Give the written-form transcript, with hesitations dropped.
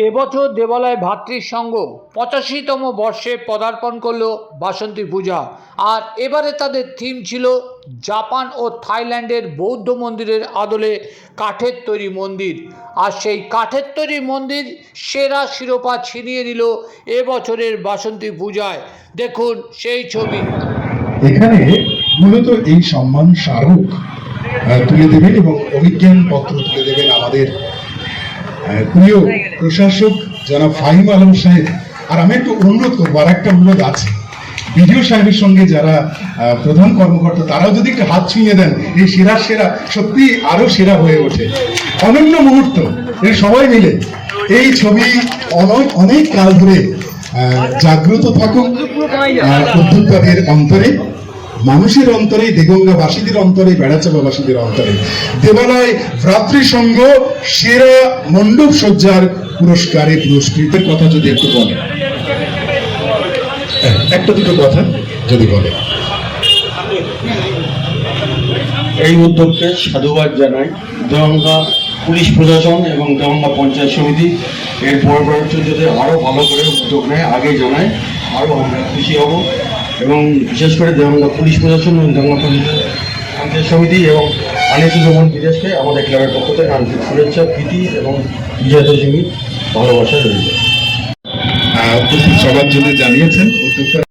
এবছর দেবালয় ভাতৃসংঘ 85তম বর্ষে পদার্পণ করল বাসন্তী পূজা। আর এবারে তাদের থিম ছিল জাপান ও থাইল্যান্ডের বৌদ্ধ মন্দিরের আদলে কাঠের তৈরি মন্দির। আর সেই কাঠের তৈরি মন্দির সেরা শিরোপা ছিনিয়ে নিল এবছরের বাসন্তী পূজায়। দেখুন সেই ছবি। এখানে মূলত এই সম্মান স্মারক তুলে দেবেন এবং অভিজ্ঞান পত্র তুলে দেবেন আমাদের প্রিয় প্রশাসক জনাব ফাহিম আলম সাহেব। আর আমি একটু অনুরোধ করবো, আর একটা অনুরোধ আছে, বিডিও সাহেবের সঙ্গে যারা প্রধান কর্মকর্তা তারাও যদি একটু হাত ছুঁয়ে দেন, এই সেরা সত্যি আরো সেরা হয়ে ওঠে। অনন্য মুহূর্ত, এর সবাই মিলে এই ছবি অনেক কাল ধরে জাগ্রত থাকুক উদ্যোক্তাদের অন্তরে, মানুষের অন্তরে, দেগঙ্গাবাসীদের অন্তরে, বেড়াচাপাবাসীদের অন্তরে। দেবালয় ভ্রাতৃসংঘ সেরা মণ্ডপ সজ্জার পুরস্কারে পুরস্কৃতের কথা যদি একটু বলে, একটা দুটো কথা যদি বলে। এই উদ্যোগকে সাধুবাদ জানাই দেওয়াঙ্গা পুলিশ প্রশাসন এবং দেওয়াঙ্গা পঞ্চায়েত সমিতি। এর পরবর্তীতে যদি আরও ভালো করে উদ্যোগ নেয়, আগে জানায়, আরও আমরা খুশি হব। এবং বিশেষ করে দেওয়াঙ্গা পুলিশ প্রশাসন এবং দেওয়াঙ্গা পঞ্চায়েত সমিতি এবং আনিসুর রহমান বিদেশকে আমাদের ক্লাবের পক্ষ থেকে আন্তরিক শুভেচ্ছা, প্রীতি এবং বিজয়া দশমী ভালোবাসা রইল। উপস্থিত সবার জন্য জানিয়েছেন উদ্যোক্তা।